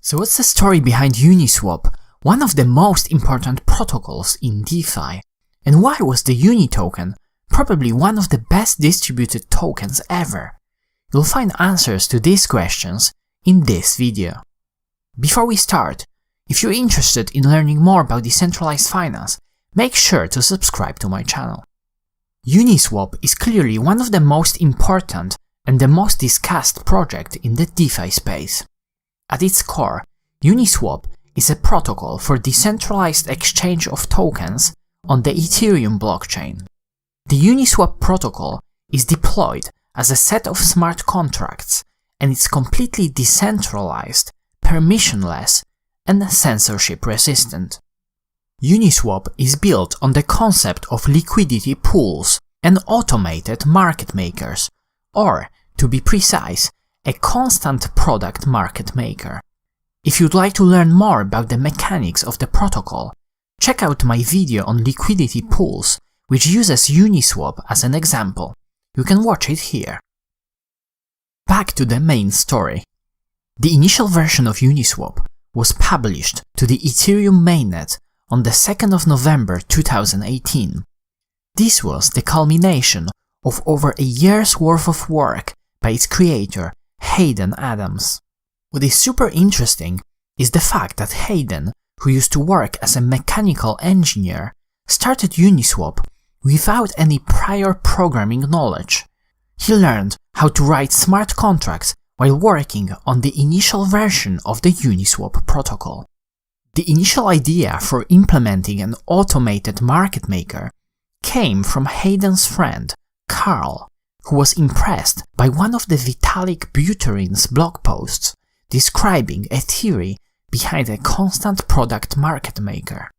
So what's the story behind UNISWAP, one of the most important protocols in DeFi? And why was the UNI token probably one of the best distributed tokens ever? You'll find answers to these questions in this video. Before we start, if you're interested in learning more about decentralized finance, make sure to subscribe to my channel. UNISWAP is clearly one of the most important and the most discussed project in the DeFi space. At its core, UNISWAP is a protocol for decentralized exchange of tokens on the Ethereum blockchain. The UNISWAP protocol is deployed as a set of smart contracts, and it's completely decentralized, permissionless, and censorship-resistant. UNISWAP is built on the concept of liquidity pools and automated market makers, or, to be precise, a constant product market maker. If you'd like to learn more about the mechanics of the protocol, check out my video on liquidity pools, which uses UNISWAP as an example. You can watch it here. Back to the main story. The initial version of UNISWAP was published to the Ethereum mainnet on the 2nd of November 2018. This was the culmination of over a year's worth of work by its creator, Hayden Adams. What is super interesting is the fact that Hayden, who used to work as a mechanical engineer, started UNISWAP without any prior programming knowledge. He learned how to write smart contracts while working on the initial version of the UNISWAP protocol. The initial idea for implementing an automated market maker came from Hayden's friend, Carl, who was impressed by one of the Vitalik Buterin's blog posts describing a theory behind a constant product market maker.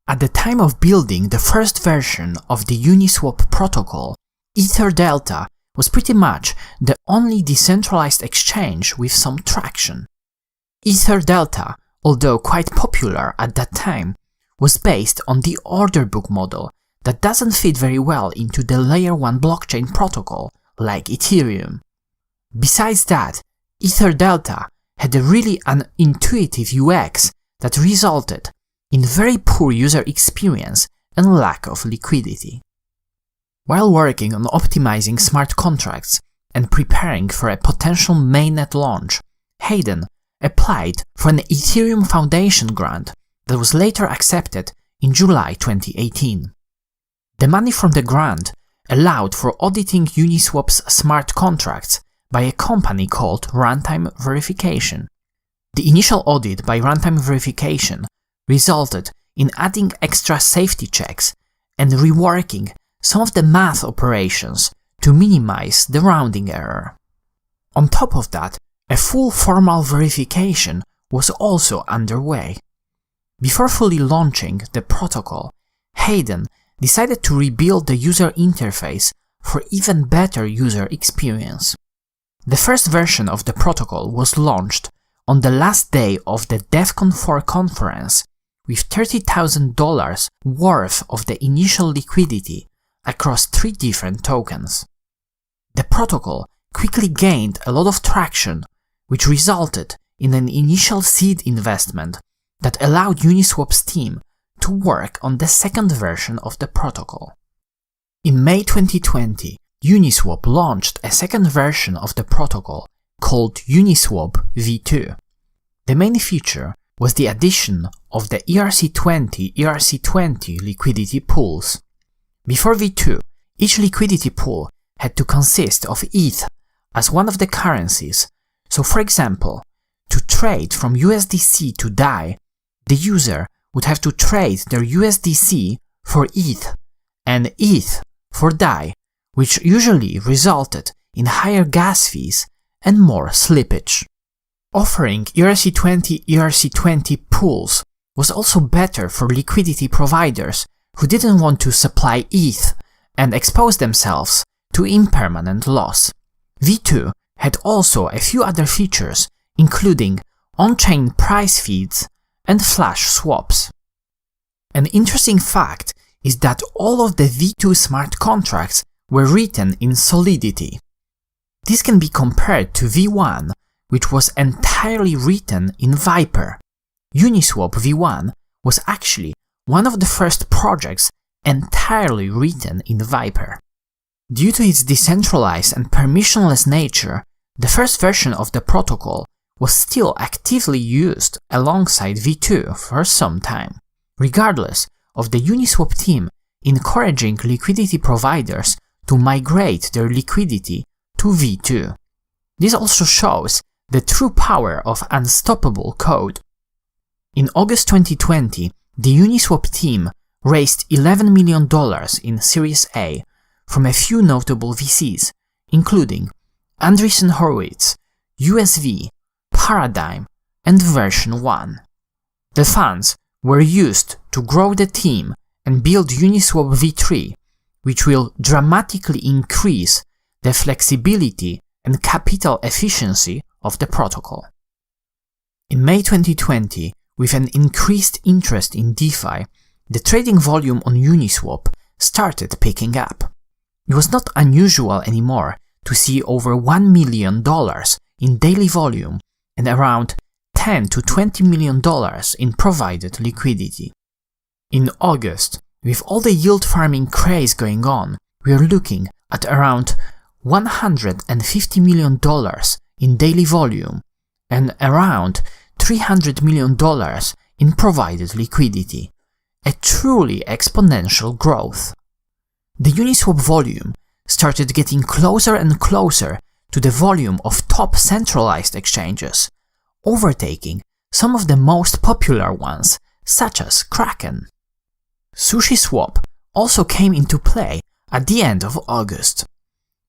At the time of building the first version of the UNISWAP protocol, EtherDelta was pretty much the only decentralized exchange with some traction. EtherDelta, although quite popular at that time, was based on the order book model that doesn't fit very well into the Layer 1 blockchain protocol like Ethereum. Besides that, EtherDelta had a really unintuitive UX that resulted in very poor user experience and lack of liquidity. While working on optimizing smart contracts and preparing for a potential mainnet launch, Hayden applied for an Ethereum Foundation grant that was later accepted in July 2018. The money from the grant allowed for auditing UNISWAP's smart contracts by a company called Runtime Verification. The initial audit by Runtime Verification resulted in adding extra safety checks and reworking some of the math operations to minimize the rounding error. On top of that, a full formal verification was also underway. Before fully launching the protocol, Hayden decided to rebuild the user interface for even better user experience. The first version of the protocol was launched on the last day of the DEFCON 4 conference with $30,000 worth of the initial liquidity across 3 different tokens. The protocol quickly gained a lot of traction, which resulted in an initial seed investment that allowed UNISWAP's team to work on the second version of the protocol. In May 2020, UNISWAP launched a second version of the protocol called UNISWAP v2. The main feature was the addition of the ERC20 liquidity pools. Before v2, each liquidity pool had to consist of ETH as one of the currencies, so for example, to trade from USDC to DAI, the user would have to trade their USDC for ETH and ETH for DAI, which usually resulted in higher gas fees and more slippage. Offering ERC20 pools was also better for liquidity providers who didn't want to supply ETH and expose themselves to impermanent loss. v2 had also a few other features, including on-chain price feeds and flash swaps. An interesting fact is that all of the v2 smart contracts were written in Solidity. This can be compared to v1, which was entirely written in Viper. Uniswap v1 was actually one of the first projects entirely written in Viper. Due to its decentralized and permissionless nature, the first version of the protocol was still actively used alongside v2 for some time, regardless of the Uniswap team encouraging liquidity providers to migrate their liquidity to v2. This also shows the true power of unstoppable code. In August 2020, the Uniswap team raised $11 million in Series A from a few notable VCs, including Andreessen Horowitz, USV, Paradigm, and Version 1. The funds were used to grow the team and build Uniswap v3, which will dramatically increase the flexibility and capital efficiency of the protocol. In May 2020, with an increased interest in DeFi, the trading volume on Uniswap started picking up. It was not unusual anymore to see over $1 million in daily volume and around $10 to $20 million in provided liquidity. In August, with all the yield farming craze going on, we are looking at around $150 million in daily volume and around $300 million in provided liquidity, a truly exponential growth. The Uniswap volume started getting closer and closer to the volume of top centralized exchanges, overtaking some of the most popular ones, such as Kraken. SushiSwap also came into play at the end of August.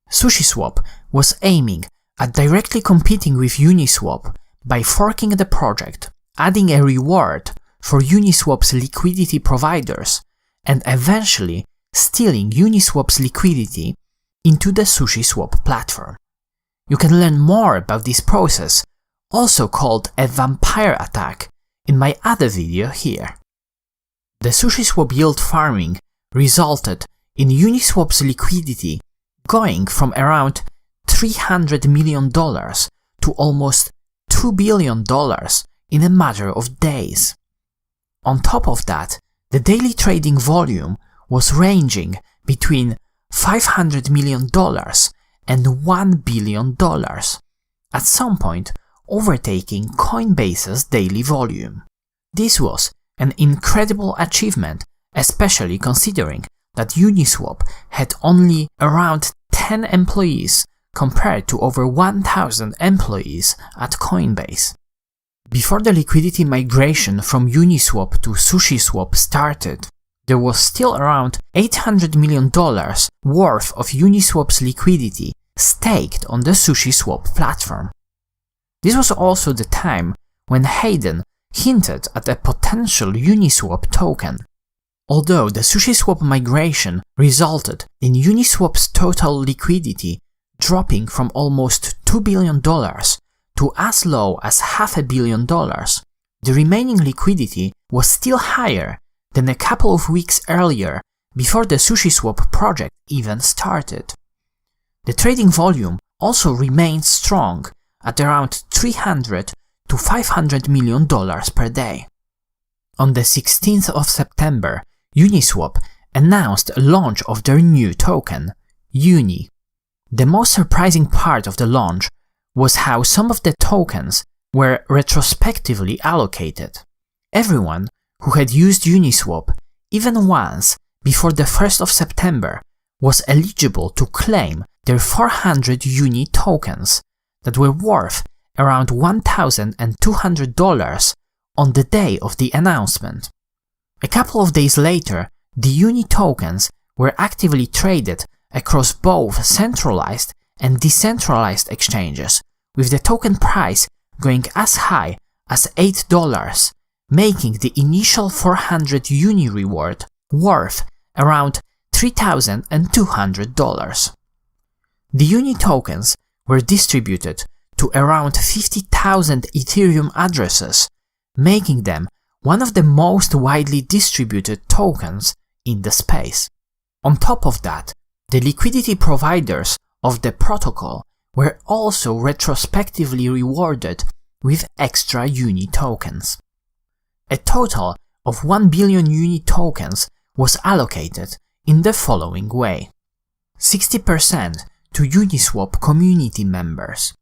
SushiSwap was aiming at directly competing with Uniswap by forking the project, adding a reward for Uniswap's liquidity providers, and eventually stealing Uniswap's liquidity into the SushiSwap platform. You can learn more about this process, also called a vampire attack, in my other video here. The SushiSwap yield farming resulted in Uniswap's liquidity going from around $300 million to almost $2 billion in a matter of days. On top of that, the daily trading volume was ranging between $500 million and $1 billion, at some point overtaking Coinbase's daily volume. This was an incredible achievement, especially considering that Uniswap had only around 10 employees compared to over 1,000 employees at Coinbase. Before the liquidity migration from Uniswap to SushiSwap started, there was still around $800 million worth of Uniswap's liquidity staked on the SushiSwap platform. This was also the time when Hayden hinted at a potential Uniswap token. Although the SushiSwap migration resulted in Uniswap's total liquidity dropping from almost $2 billion to as low as $500 million, the remaining liquidity was still higher than a couple of weeks earlier before the SushiSwap project even started. The trading volume also remained strong at around $300 to $500 million per day. On the 16th of September, Uniswap announced a launch of their new token, UNI. The most surprising part of the launch was how some of the tokens were retrospectively allocated. Everyone who had used Uniswap even once before the 1st of September was eligible to claim their 400 UNI tokens that were worth around $1,200 on the day of the announcement. A couple of days later, the UNI tokens were actively traded across both centralized and decentralized exchanges, with the token price going as high as $8, making the initial 400 UNI reward worth around $3,200. The UNI tokens were distributed to around 50,000 Ethereum addresses, making them one of the most widely distributed tokens in the space. On top of that, the liquidity providers of the protocol were also retrospectively rewarded with extra UNI tokens. A total of 1 billion UNI tokens was allocated in the following way: 60% to UNISWAP community members,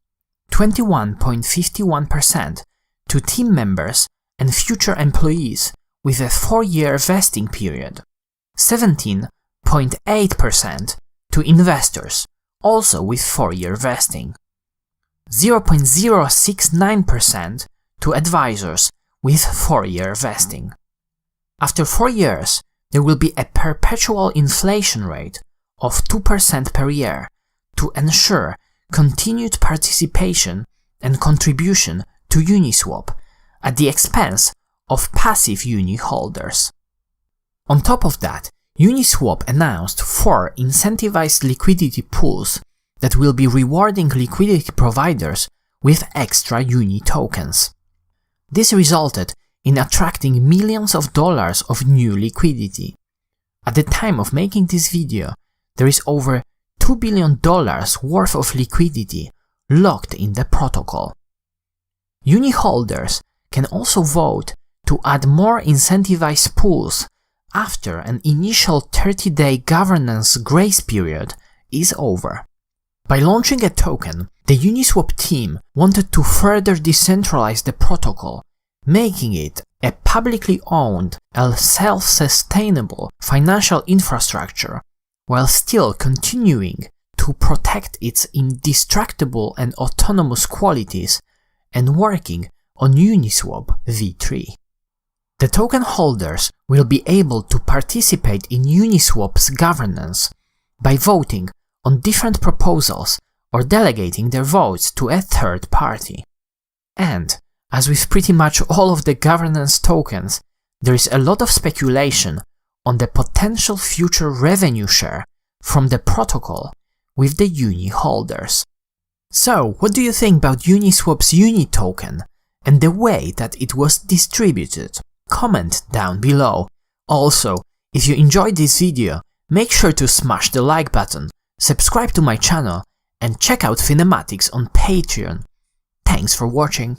21.51% to team members and future employees with a 4-year vesting period, 17.8% to investors, also with 4-year vesting, 0.069% to advisors with 4-year vesting. After 4 years, there will be a perpetual inflation rate of 2% per year to ensure continued participation and contribution to UNISWAP at the expense of passive UNI holders. On top of that, UNISWAP announced 4 incentivized liquidity pools that will be rewarding liquidity providers with extra UNI tokens. This resulted in attracting millions of dollars of new liquidity. At the time of making this video, there is over $2 billion worth of liquidity locked in the protocol. UNI holders can also vote to add more incentivized pools after an initial 30-day governance grace period is over. By launching a token, the UNISWAP team wanted to further decentralize the protocol, making it a publicly owned and self-sustainable financial infrastructure, while still continuing to protect its indestructible and autonomous qualities and working on UNISWAP v3. The token holders will be able to participate in UNISWAP's governance by voting on different proposals or delegating their votes to a third party. And, as with pretty much all of the governance tokens, there is a lot of speculation on the potential future revenue share from the protocol with the UNI holders. So, what do you think about UNISWAP's UNI token and the way that it was distributed? Comment down below. Also, if you enjoyed this video, make sure to smash the like button, subscribe to my channel, and check out Finematics on Patreon. Thanks for watching.